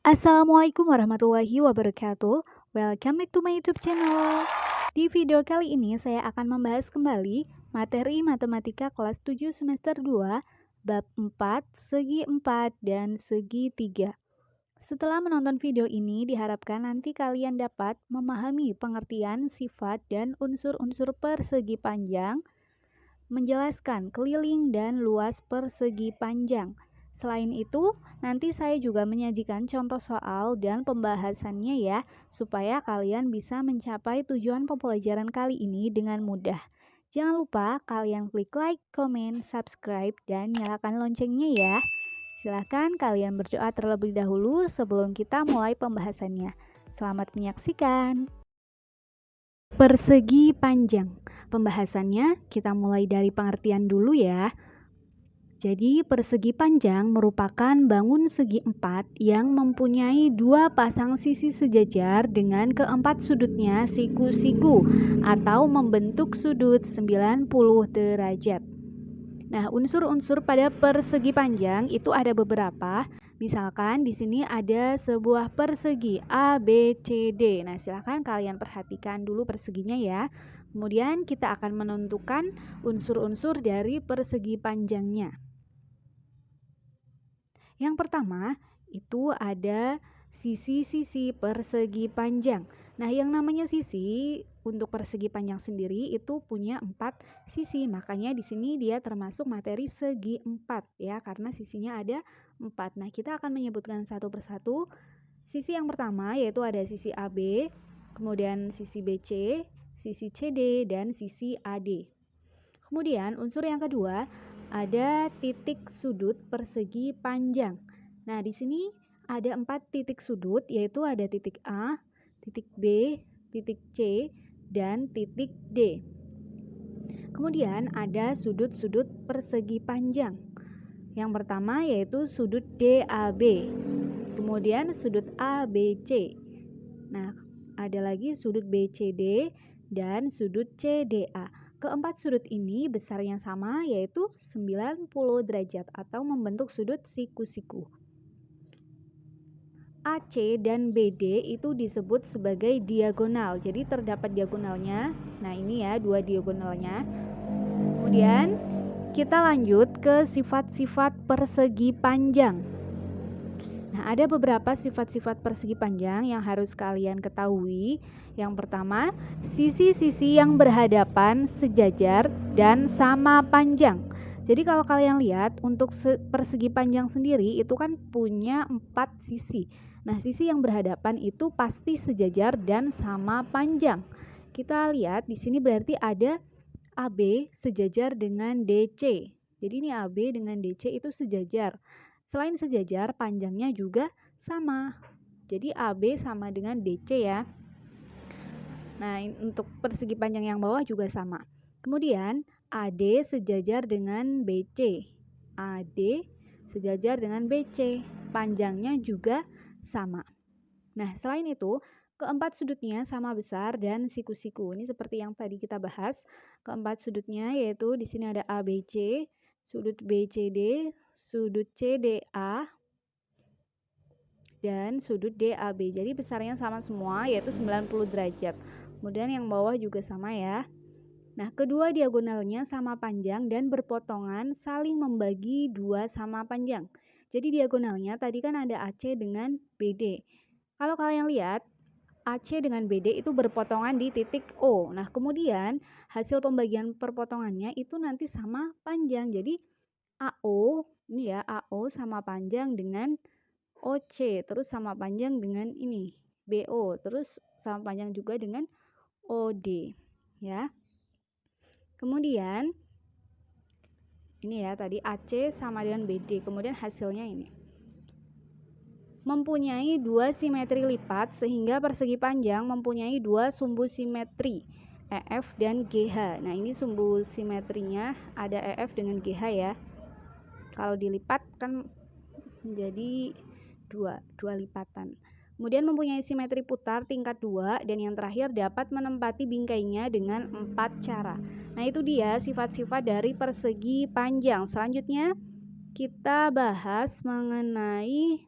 Assalamualaikum warahmatullahi wabarakatuh. Welcome back to my YouTube channel. Di video kali ini saya akan membahas kembali materi matematika kelas 7 semester 2 bab 4, segi 4 dan segi 3. Setelah menonton video ini diharapkan nanti kalian dapat memahami pengertian, sifat dan unsur-unsur persegi panjang, menjelaskan keliling dan luas persegi panjang. Selain itu, nanti saya juga menyajikan contoh soal dan pembahasannya ya, supaya kalian bisa mencapai tujuan pembelajaran kali ini dengan mudah. Jangan lupa kalian klik like, komen, subscribe, dan nyalakan loncengnya ya. Silahkan kalian berdoa terlebih dahulu sebelum kita mulai pembahasannya. Selamat menyaksikan. Persegi panjang. Pembahasannya kita mulai dari pengertian dulu ya. Jadi persegi panjang merupakan bangun segi empat yang mempunyai dua pasang sisi sejajar dengan keempat sudutnya siku-siku atau membentuk sudut 90 derajat. Nah, unsur-unsur pada persegi panjang itu ada beberapa. Misalkan di sini ada sebuah persegi A, B, C, D. Nah, silahkan kalian perhatikan dulu perseginya ya. Kemudian kita akan menentukan unsur-unsur dari persegi panjangnya. Yang pertama, itu ada sisi-sisi persegi panjang. Nah, yang namanya sisi untuk persegi panjang sendiri itu punya 4 sisi. Makanya di sini dia termasuk materi segi 4 ya, karena sisinya ada 4. Nah, kita akan menyebutkan satu persatu. Sisi yang pertama yaitu ada sisi AB, kemudian sisi BC, sisi CD, dan sisi AD. Kemudian unsur yang kedua ada titik sudut persegi panjang. Nah, di sini ada 4 titik sudut, yaitu ada titik A, titik B, titik C, dan titik D. Kemudian ada sudut-sudut persegi panjang. Yang pertama yaitu sudut DAB, kemudian sudut ABC. Nah, ada lagi sudut BCD dan sudut CDA. Keempat sudut ini besarnya sama, yaitu 90 derajat atau membentuk sudut siku-siku. AC dan BD itu disebut sebagai diagonal. Jadi terdapat diagonalnya. Nah, ini ya dua diagonalnya. Kemudian kita lanjut ke sifat-sifat persegi panjang. Nah, ada beberapa sifat-sifat persegi panjang yang harus kalian ketahui. Yang pertama, sisi-sisi yang berhadapan, sejajar, dan sama panjang. Jadi kalau kalian lihat untuk persegi panjang sendiri itu kan punya 4 sisi. Nah, sisi yang berhadapan itu pasti sejajar dan sama panjang. Kita lihat di sini berarti ada AB sejajar dengan DC. Jadi ini AB dengan DC itu sejajar. Selain sejajar, panjangnya juga sama. Jadi AB sama dengan DC ya. Nah, untuk persegi panjang yang bawah juga sama. Kemudian AD sejajar dengan BC. AD sejajar dengan BC. Panjangnya juga sama. Nah, selain itu, keempat sudutnya sama besar dan siku-siku. Ini seperti yang tadi kita bahas. Keempat sudutnya yaitu di sini ada ABC, sudut BCD, sudut CDA, dan sudut DAB. Jadi besarnya sama semua yaitu 90 derajat. Kemudian yang bawah juga sama ya. Nah, kedua diagonalnya sama panjang dan berpotongan saling membagi dua sama panjang. Jadi diagonalnya tadi kan ada AC dengan BD. Kalau kalian lihat AC dengan BD itu berpotongan di titik O. Nah, kemudian hasil pembagian perpotongannya itu nanti sama panjang. Jadi AO, ini ya, AO sama panjang dengan OC, terus sama panjang dengan ini, BO, terus sama panjang juga dengan OD, ya. Kemudian ini ya, tadi AC sama dengan BD, kemudian hasilnya ini. Mempunyai dua simetri lipat sehingga persegi panjang mempunyai dua sumbu simetri EF dan GH. Nah, ini sumbu simetrinya ada EF dengan GH ya. Kalau dilipat kan menjadi dua lipatan. Kemudian mempunyai simetri putar tingkat 2 dan yang terakhir dapat menempati bingkainya dengan 4 cara. Nah, itu dia sifat-sifat dari persegi panjang. Selanjutnya kita bahas mengenai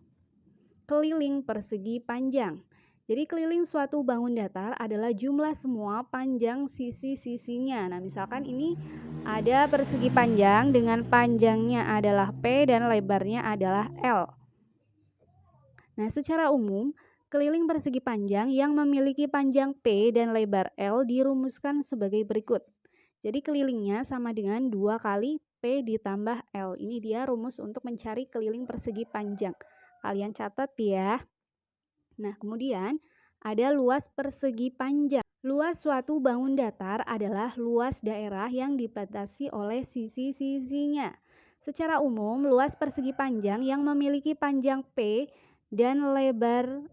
keliling persegi panjang. Jadi keliling suatu bangun datar adalah jumlah semua panjang sisi-sisinya. Nah, misalkan ini ada persegi panjang dengan panjangnya adalah P dan lebarnya adalah L. Nah, secara umum, keliling persegi panjang yang memiliki panjang P dan lebar L dirumuskan sebagai berikut. Jadi kelilingnya sama dengan 2 kali P ditambah L. Ini dia rumus untuk mencari keliling persegi panjang. Kalian catat ya. Nah, kemudian ada luas persegi panjang. Luas suatu bangun datar adalah luas daerah yang dibatasi oleh sisi-sisinya. Secara umum, luas persegi panjang yang memiliki panjang P dan lebar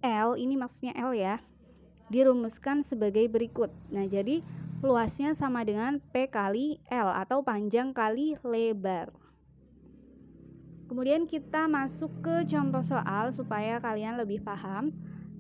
L, ini maksudnya L ya, dirumuskan sebagai berikut. Nah, jadi luasnya sama dengan P kali L atau panjang kali lebar. Kemudian kita masuk ke contoh soal supaya kalian lebih paham.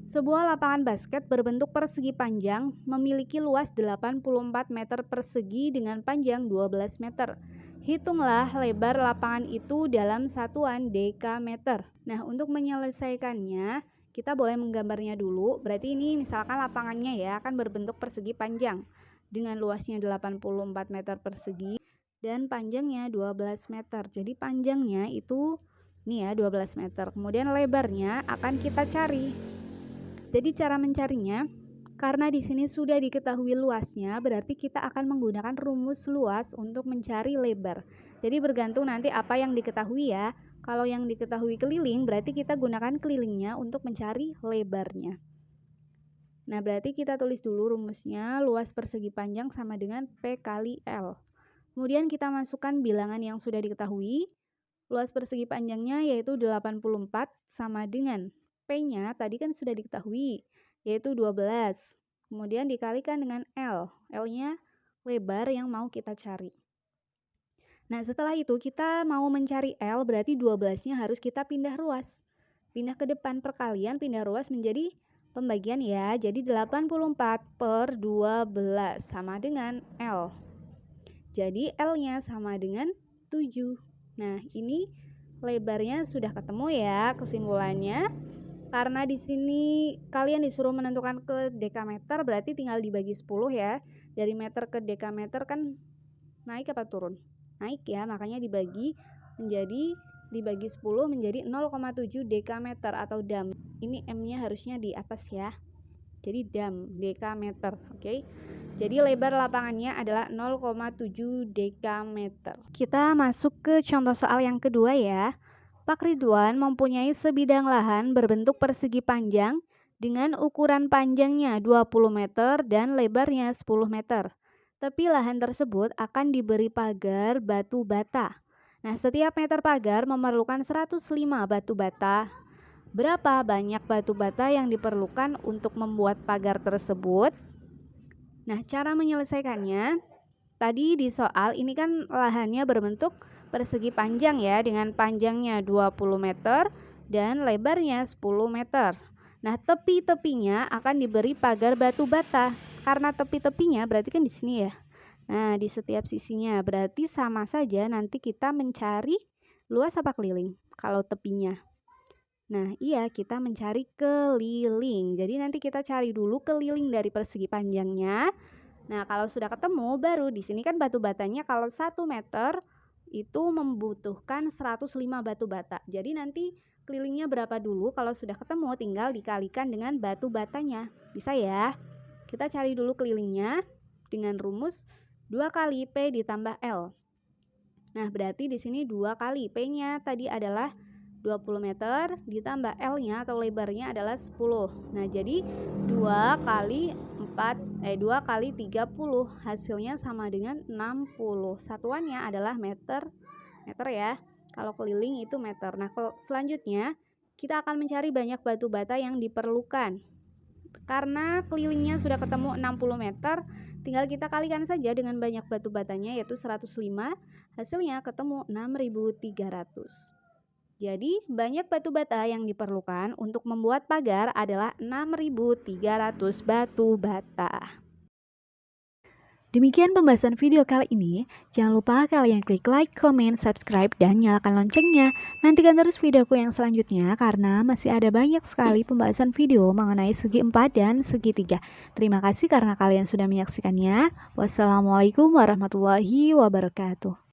Sebuah lapangan basket berbentuk persegi panjang memiliki luas 84 meter persegi dengan panjang 12 meter. Hitunglah lebar lapangan itu dalam satuan dekameter. Nah, untuk menyelesaikannya, kita boleh menggambarnya dulu. Berarti ini misalkan lapangannya ya akan berbentuk persegi panjang dengan luasnya 84 meter persegi dan panjangnya 12 meter. Jadi panjangnya itu nih ya 12 meter. Kemudian lebarnya akan kita cari. Jadi cara mencarinya, karena di sini sudah diketahui luasnya, berarti kita akan menggunakan rumus luas untuk mencari lebar. Jadi bergantung nanti apa yang diketahui ya. Kalau yang diketahui keliling, berarti kita gunakan kelilingnya untuk mencari lebarnya. Nah, berarti kita tulis dulu rumusnya, luas persegi panjang sama dengan P kali L. Kemudian kita masukkan bilangan yang sudah diketahui. Luas persegi panjangnya yaitu 84 sama dengan P-nya tadi kan sudah diketahui yaitu 12. Kemudian dikalikan dengan L. L-nya lebar yang mau kita cari. Nah, setelah itu kita mau mencari L berarti 12-nya harus kita pindah ruas. Pindah ke depan perkalian, pindah ruas menjadi pembagian ya. Jadi 84 per 12 sama dengan L. Jadi L-nya sama dengan 7. Nah, ini lebarnya sudah ketemu ya kesimpulannya. Karena di sini kalian disuruh menentukan ke dekameter, berarti tinggal dibagi 10 ya. Dari meter ke dekameter kan naik apa turun? Naik ya, makanya dibagi 10 menjadi 0,7 dekameter atau dam. Ini M-nya harusnya di atas ya. Jadi dam, dekameter, oke? Jadi lebar lapangannya adalah 0,7 dekameter. Kita masuk ke contoh soal yang kedua ya. Pak Ridwan mempunyai sebidang lahan berbentuk persegi panjang dengan ukuran panjangnya 20 meter dan lebarnya 10 meter. Tepi lahan tersebut akan diberi pagar batu bata. Nah, setiap meter pagar memerlukan 105 batu bata. Berapa banyak batu bata yang diperlukan untuk membuat pagar tersebut? Nah, cara menyelesaikannya, tadi di soal ini kan lahannya berbentuk persegi panjang ya, dengan panjangnya 20 meter dan lebarnya 10 meter. Nah, tepi-tepinya akan diberi pagar batu bata. Karena tepi-tepinya berarti kan di sini ya. Nah, di setiap sisinya berarti sama saja nanti kita mencari luas apa keliling kalau tepinya. Nah, iya kita mencari keliling. Jadi nanti kita cari dulu keliling dari persegi panjangnya. Nah, kalau sudah ketemu baru di sini kan batu batanya kalau 1 meter itu membutuhkan 105 batu bata. Jadi nanti kelilingnya berapa dulu, kalau sudah ketemu tinggal dikalikan dengan batu batanya. Bisa ya? Kita cari dulu kelilingnya dengan rumus 2 kali P ditambah L. Nah, berarti di sini 2 kali P-nya tadi adalah 20 meter ditambah L-nya atau lebarnya adalah 10. Nah, jadi 2 kali 2 kali 30 hasilnya sama dengan 60. Satuannya adalah meter ya. Kalau keliling itu meter. Nah, selanjutnya kita akan mencari banyak batu bata yang diperlukan. Karena kelilingnya sudah ketemu 60 meter, tinggal kita kalikan saja dengan banyak batu batanya yaitu 105. Hasilnya ketemu 6.300. Jadi, banyak batu bata yang diperlukan untuk membuat pagar adalah 6.300 batu bata. Demikian pembahasan video kali ini. Jangan lupa kalian klik like, comment, subscribe, dan nyalakan loncengnya. Nantikan terus videoku yang selanjutnya karena masih ada banyak sekali pembahasan video mengenai segi 4 dan segi 3. Terima kasih karena kalian sudah menyaksikannya. Wassalamualaikum warahmatullahi wabarakatuh.